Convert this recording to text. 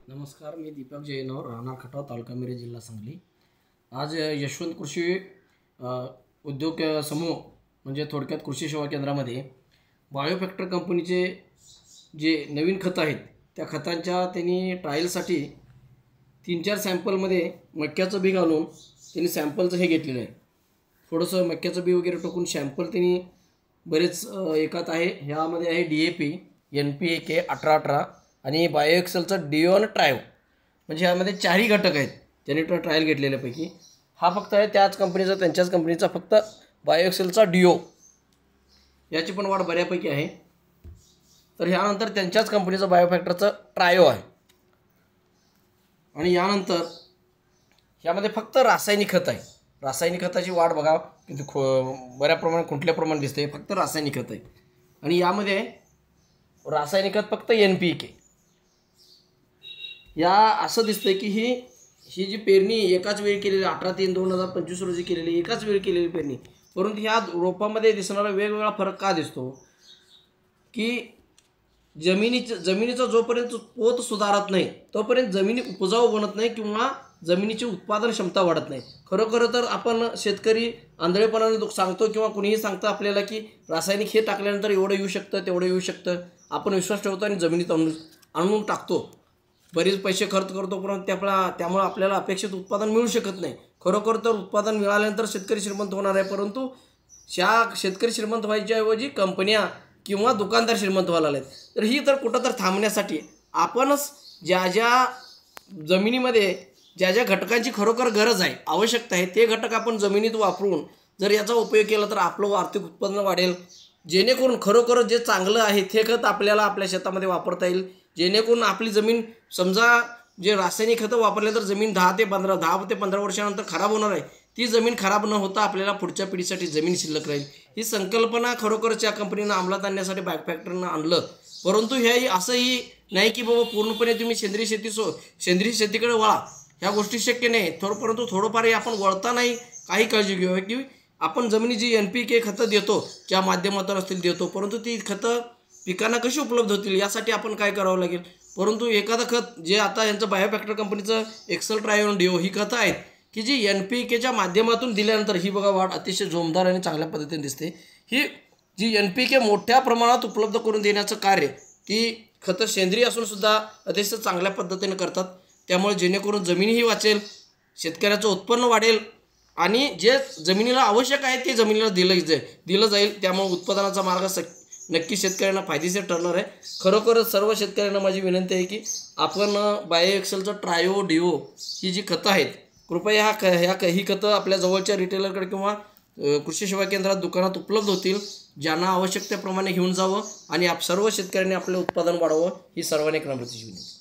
नमस्कार, मी दीपक जैनवर, राहणार खटाव, तालुका मिरज, जिल्हा सांगली। आज यशवंत कृषी उद्योग समूह म्हणजे थोडक्यात कृषी सेवा केंद्रामध्ये बायोफॅक्टर कंपनीचे जे नवीन खतं आहेत त्या खतांच्या त्यांनी ट्रायलसाठी 3-4 सॅम्पलमध्ये मक्याचं बी घालून त्यांनी सॅम्पलचं हे घेतलेलं आहे। थोडंसं मक्याचं बी वगैरे टाकून सॅम्पल त्यांनी बरेच एकात आहे। ह्यामध्ये आहे DAP, NPK 18-18 आणि बायो एक्सेलचं डिओन ट्रायो, म्हणजे ह्यामध्ये 4ही घटक आहेत त्यांनी ट्रायल घेतलेल्यापैकी। हा फक्त आहे त्याच कंपनीचा, त्यांच्याच कंपनीचा फक्त बायो एक्सेलचा डिओ, याची पण वाढ बऱ्यापैकी आहे। तर ह्यानंतर त्यांच्याच कंपनीचा बायोफॅक्टरचं ट्रायो आहे आणि यानंतर ह्यामध्ये फक्त रासायनिक खत आहे। रासायनिक खताची वाढ बघा किती बऱ्या प्रमाणात कुठल्या प्रमाणात दिसते, फक्त रासायनिक खत आहे। आणि यामध्ये रासायनिक खत फक्त NPK। या असं दिसतंय की ही जी पेरणी एकाच वेळी केलेली 18/3/2025 रोजी केलेली एकाच वेळी केलेली पेरणी, परंतु ह्या रोपामध्ये दिसणारा वेगवेगळा फरक का दिसतो की जमिनीचा जोपर्यंत पोत सुधारत नाही तोपर्यंत जमिनी उपजाऊ बनत नाही किंवा जमिनीची उत्पादन क्षमता वाढत नाही। खरोखर तर आपण शेतकरी आंधळेपणाने सांगतो किंवा कुणीही सांगतं आपल्याला की रासायनिक हे टाकल्यानंतर एवढं येऊ शकतं तेवढं येऊ शकतं, आपण विश्वास ठेवतो आणि जमिनीत आणून टाकतो, बरेच पैसे खर्च करतो, परंतु त्यामुळे आपल्याला अपेक्षित उत्पादन मिळू शकत नाही। खरोखर तर उत्पादन मिळाल्यानंतर शेतकरी श्रीमंत होणार आहे, परंतु शेतकरी श्रीमंत व्हायच्या ऐवजी कंपन्या किंवा दुकानदार श्रीमंत व्हायला लागलेत। तर ही तर कुठं तर थांबण्यासाठी आपणच ज्या जमिनीमध्ये ज्या घटकांची खरोखर गरज आहे, आवश्यकता आहे, ते घटक आपण जमिनीत वापरून जर याचा उपयोग केला तर आपलं आर्थिक उत्पन्न वाढेल, जेणेकरून खरोखर जे चांगलं आहे ते खत आपल्याला आपल्या शेतामध्ये वापरता येईल, जेणेकरून आपली जमीन समजा जे रासायनिक खतं वापरले तर जमीन 10 ते 15 वर्षानंतर खराब होणार आहे, ती जमीन खराब न होता आपल्याला पुढच्या पिढीसाठी जमीन शिल्लक राहील। ही संकल्पना खरोखरच या कंपनीनं अंमलात आणण्यासाठी बायोफॅक्टरनं आणलं, परंतु हे असंही नाही की बाबा पूर्णपणे तुम्ही सेंद्रिय शेतीकडे वळा, ह्या गोष्टी शक्य नाही। परंतु थोडंफार आपण वळता नाही काही काळजी घेऊया की आपण जमिनीची NPK खतं देतो ज्या माध्यमातून असतील देतो, परंतु ती खतं पिकांना कशी उपलब्ध होतील यासाठी आपण काय करावं लागेल। परंतु एखादं खत जे आता यांचं बायोफॅक्टर कंपनीचं एक्सेल ट्रायोन डिओ ही खतं आहेत की जी NPKच्या माध्यमातून दिल्यानंतर ही बघा वाढ अतिशय जोमदार आणि चांगल्या पद्धतीने दिसते। ही जी NPK मोठ्या प्रमाणात उपलब्ध करून देण्याचं कार्य ती खतं सेंद्रिय असून सुद्धा अतिशय चांगल्या पद्धतीने करतात, त्यामुळे जेणेकरून जमीनही वाचेल, शेतकऱ्याचं उत्पन्न वाढेल आणि जे जमिनीला आवश्यक आहे ते जमिनीला दिलं जाईल, त्यामुळे उत्पादनाचा मार्ग नक्की शेतकऱ्यांना फायदेशीर ठरणार आहे। खरोखरच सर्व शेतकऱ्यांना माझी विनंती आहे की आपण बायो एक्सेलचं ट्रायो डिओ ही जी खतं आहेत, कृपया ही खतं आपल्या जवळच्या रिटेलरकडे किंवा कृषी सेवा केंद्रात दुकानात उपलब्ध होतील, ज्यांना आवश्यकतेप्रमाणे घेऊन जावं आणि सर्व शेतकऱ्यांनी आपलं उत्पादन वाढवावं, ही सर्वांनी नम्रतेची विनंती।